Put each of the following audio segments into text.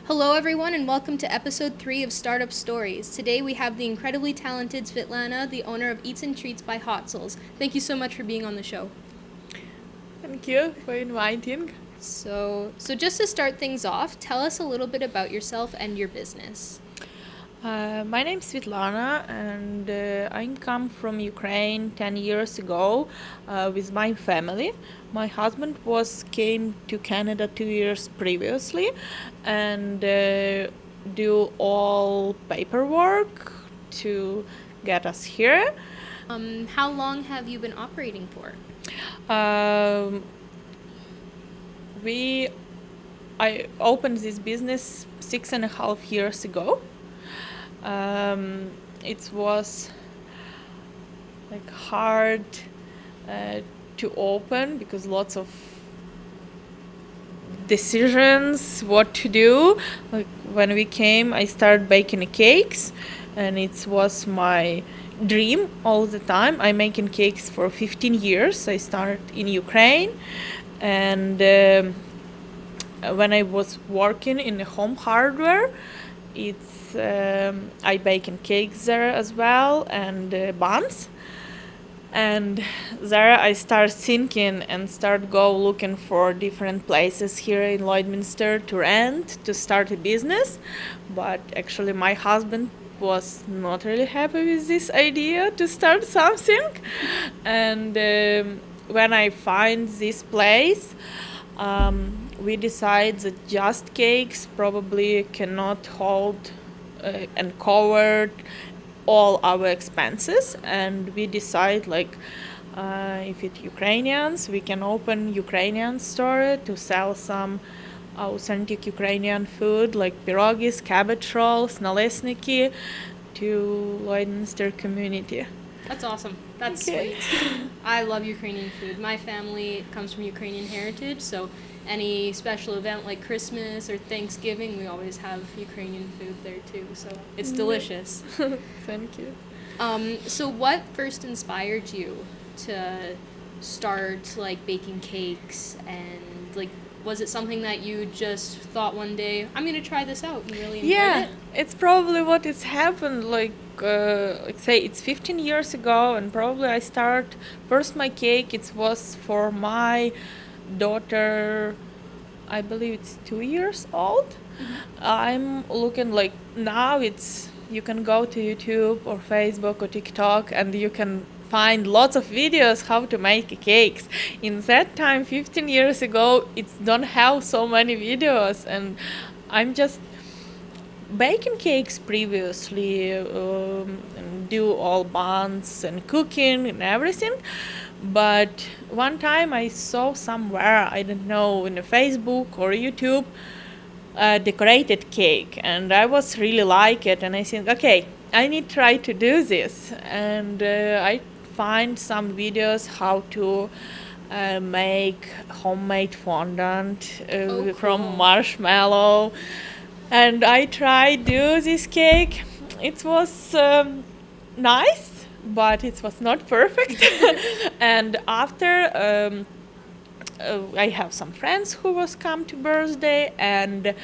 Hello, everyone, and welcome to episode 3 of Startup Stories. Today we have the incredibly talented Svitlana, the owner of Eats and Treats by Hotsul. Thank you so much for being on the show. Thank you for inviting. So just to start things off, tell us a little bit about yourself and your business. My name is Svitlana, and I come from Ukraine 10 years ago with my family. My husband came to Canada 2 years previously, and do all paperwork to get us here. How long have you been operating for? Um, I opened this business 6.5 years ago. It was like hard to open because lots of decisions what to do. Like when we came, I started baking cakes, and it was my dream all the time. I'm making cakes for 15 years. I started in Ukraine, and when I was working in the home hardware, I baking cakes there as well, and buns. And there I start thinking and start go looking for different places here in Lloydminster to rent to start a business. But actually my husband was not really happy with this idea to start something. And when I find this place, we decide that just cakes probably cannot hold and cover all our expenses, and we decide if it's Ukrainians, we can open Ukrainian store to sell some authentic Ukrainian food like pierogis, cabbage rolls, nalesniki to Lloydminster community. That's awesome. That's Okay. sweet. I love Ukrainian food. My family comes from Ukrainian heritage, so any special event like Christmas or Thanksgiving, we always have Ukrainian food there too. So it's delicious. Thank you. So what first inspired you to start like baking cakes, and like was it something that you just thought one day, I'm gonna try this out, and really enjoyed Yeah, it? it's probably what it's happened. Like say it's 15 years ago, and probably I start first my cake. It was for my daughter. I believe it's 2 years old. I'm looking like now it's you can go to YouTube or Facebook or TikTok, and you can find lots of videos how to make cakes. In that time 15 years ago, it don't have so many videos, and I'm just baking cakes previously, and do all buns and cooking and everything. But one time I saw somewhere, I don't know, in a Facebook or YouTube, a decorated cake, and I was really like it, and I think, okay, I need to try to do this. And I find some videos how to make homemade fondant Oh, from cool. marshmallow, and I tried do this cake. It was nice, but it was not perfect. And after I have some friends who was come to birthday, and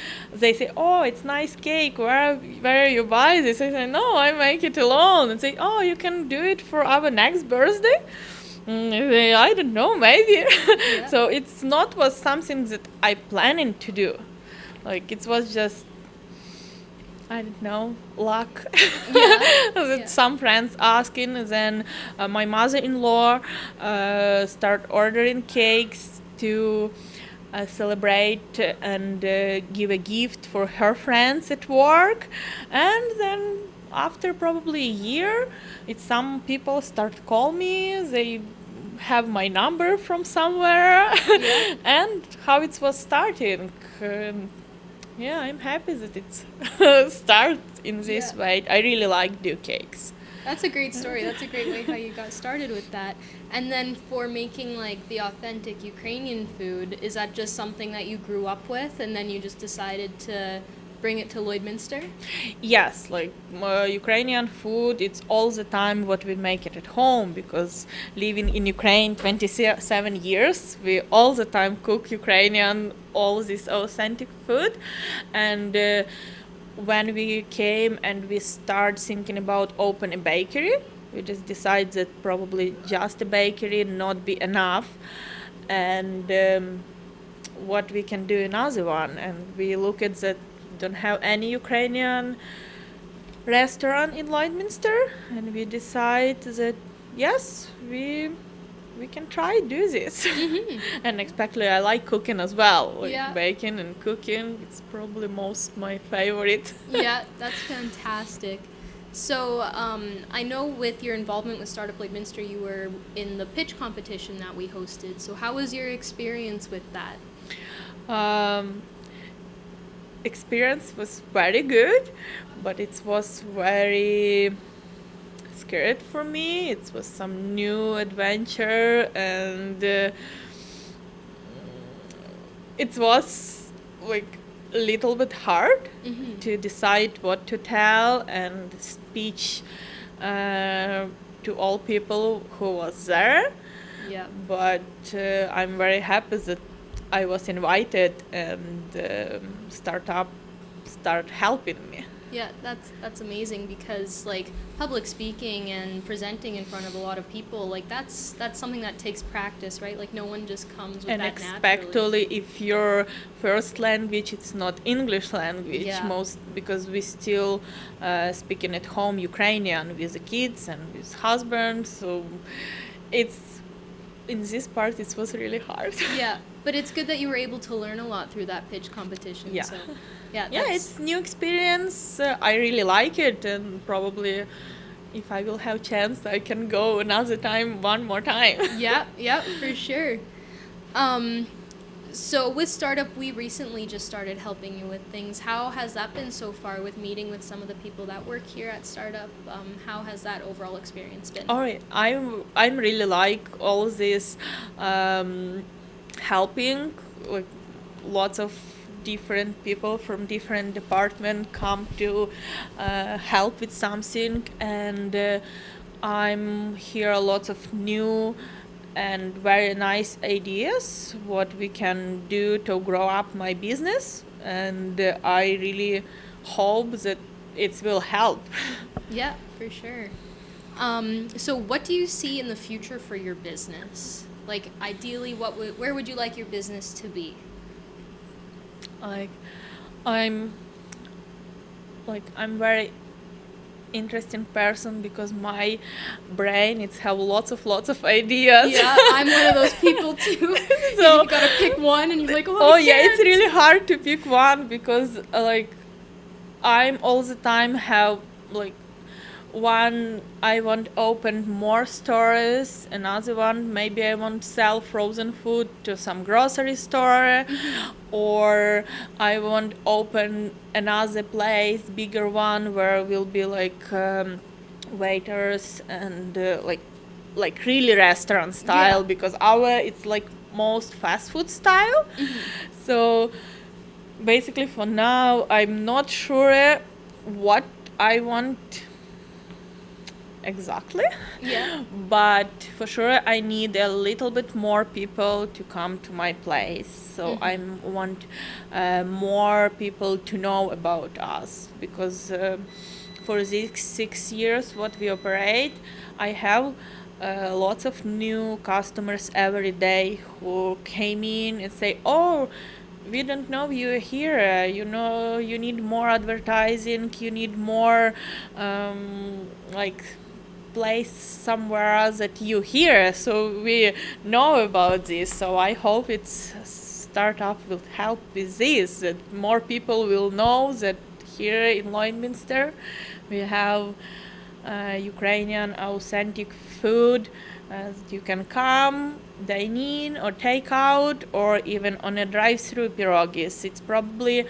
they say, "Oh, it's nice cake. Where you buy this?" I say, "No, I make it alone." And say, "Oh, you can do it for our next birthday." I don't know, maybe. Yeah. So it's not was something that I planning to do. Like it was just, I don't know, luck. Yeah. That Yeah. some friends asking, and then my mother-in-law start ordering cakes to celebrate and give a gift for her friends at work. And then after probably a year, it's some people start call me. They have my number from somewhere. Yeah. And how it was starting. Yeah, I'm happy that it's start in this Yeah. way. I really like do cakes. That's a great story. That's a great way how you got started with that. And then for making like the authentic Ukrainian food, is that just something that you grew up with and then you just decided to bring it to Lloydminster? Yes, like Ukrainian food, it's all the time what we make it at home, because living in Ukraine 27 years, we all the time cook Ukrainian, all this authentic food. And when we came and we start thinking about open a bakery, we just decide that probably just a bakery not be enough, and what we can do another one. And we look at that, don't have any Ukrainian restaurant in Lloydminster, and we decide that yes, we can try do this. And especially I like cooking as well, like Yeah. baking and cooking. It's probably most my favorite. Yeah, that's fantastic. So I know with your involvement with Startup Lloydminster, you were in the pitch competition that we hosted. So how was your experience with that? Experience was very good, but it was very scared for me. It was some new adventure, and it was like a little bit hard to decide what to tell and speech to all people who was there. Yeah. But I'm very happy that I was invited, and start helping me. Yeah, that's amazing, because like public speaking and presenting in front of a lot of people, like that's something that takes practice, right? Like no one just comes with And that naturally. especially if your first language it's not English language, Yeah. most because we still speaking at home Ukrainian with the kids and with husband, so it's in this part it was really hard. Yeah, but it's good that you were able to learn a lot through that pitch competition. Yeah. So, yeah, Yeah, it's new experience. I really like it, and probably if I will have chance, I can go another time, one more time. yeah, for sure. So with Startup, we recently just started helping you with things. How has that been so far with meeting with some of the people that work here at Startup? How has that overall experience been? All right, I'm really like all this helping, like lots of different people from different department come to help with something, and I'm hear lots of new and very nice ideas what we can do to grow up my business, and I really hope that it will help. Yeah, for sure. So what do you see in the future for your business? Like ideally, where would you like your business to be? like I'm very interesting person, because my brain it's have lots of ideas. Yeah, I'm one of those people too. So you gotta pick one, and you're like, oh I yeah, can't. it's really hard to pick one, because like I'm all the time have like one I want open more stores, another one maybe I want sell frozen food to some grocery store, or I want open another place, bigger one, where will be like waiters and like really restaurant style, Yeah. because our it's like most fast food style. So basically for now I'm not sure what I want exactly. Yeah. But for sure I need a little bit more people to come to my place, so I want more people to know about us, because for these 6 years what we operate, I have lots of new customers every day who came in and say, oh, we don't know you're here, you need more advertising, you need more like place somewhere that you here, so we know about this. So I hope it's startup will help with this, that more people will know that here in Lloydminster we have Ukrainian authentic food, that you can come dine in or take out, or even on a drive-through pierogis. It's probably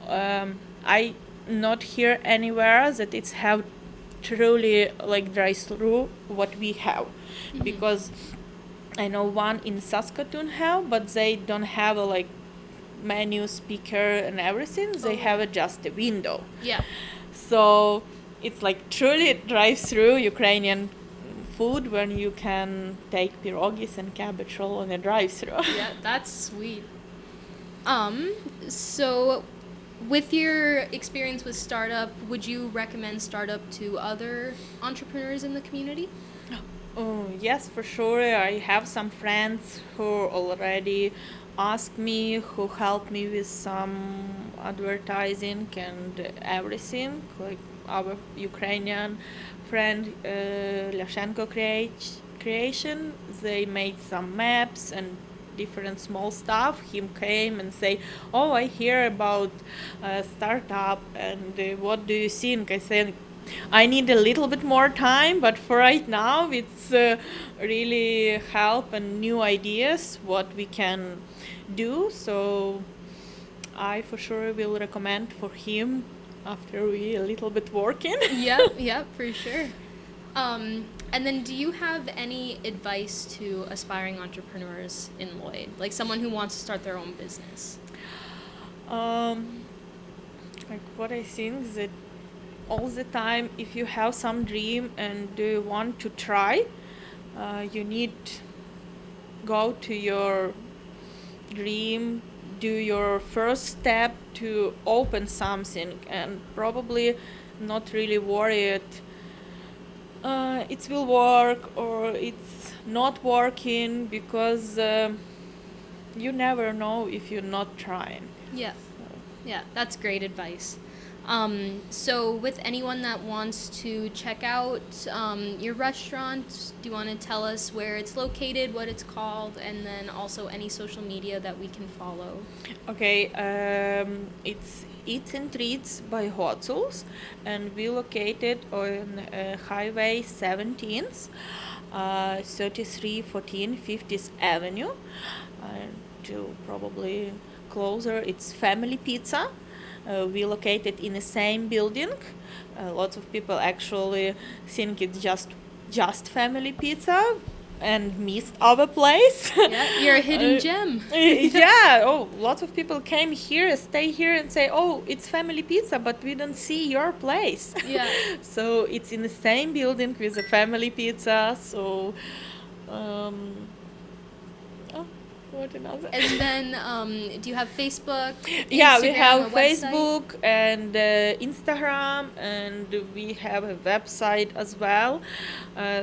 I not hear anywhere that it's have truly like drive-through what we have, because I know one in Saskatoon have, but they don't have a like menu, speaker, and everything. They have just a window. Yeah. So it's like truly drive-through Ukrainian food when you can take pierogis and cabbage roll on a drive-through. Yeah, that's sweet. So with your experience with startup, would you recommend startup to other entrepreneurs in the community? Oh, yes, for sure. I have some friends who already asked me, who helped me with some advertising and everything. Like our Ukrainian friend Lashenko Creation, they made some maps and different small stuff. He came and say, "Oh, I hear about startup, and what do you think?" I said, I need a little bit more time, but for right now, it's really help and new ideas what we can do. So I for sure will recommend for him after we a little bit working. Yeah, for sure. And then do you have any advice to aspiring entrepreneurs in Lloyd? Like someone who wants to start their own business? Like what I think that all the time, if you have some dream and you want to try, you need go to your dream, do your first step to open something, and probably not really worry it will work or it's not working, because you never know if you're not trying. Yeah. Yeah, that's great advice. So with anyone that wants to check out your restaurant, do you want to tell us where it's located, what it's called, and then also any social media that we can follow? Okay, it's Eats and Treats by Hotsul, and we located on Highway 17th, 3314 50th Avenue. To probably closer, it's Family Pizza. We located in the same building. Lots of people actually think it's just Family Pizza and missed our place. Yeah, you're a hidden gem. Yeah. Oh, lots of people came here, stay here, and say, "Oh, it's Family Pizza," but we don't see your place. Yeah. So it's in the same building with the Family Pizza. So, what another? And then do you have Facebook? Yeah, we Instagram, have a website? Facebook and Instagram, and we have a website as well.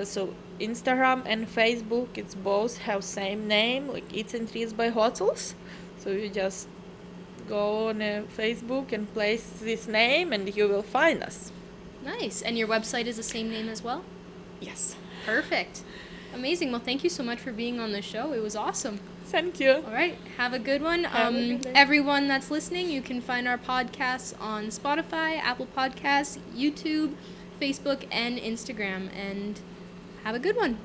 So Instagram and Facebook, it's both have same name, like Eats and Treats by Hotsul. So you just go on Facebook and place this name, and you will find us. Nice. And your website is the same name as well? Yes. Perfect. Amazing. Well, thank you so much for being on the show. It was awesome. Thank you. All right. Have a good one. Have a good day. Everyone that's listening, you can find our podcasts on Spotify, Apple Podcasts, YouTube, Facebook, and Instagram. And have a good one.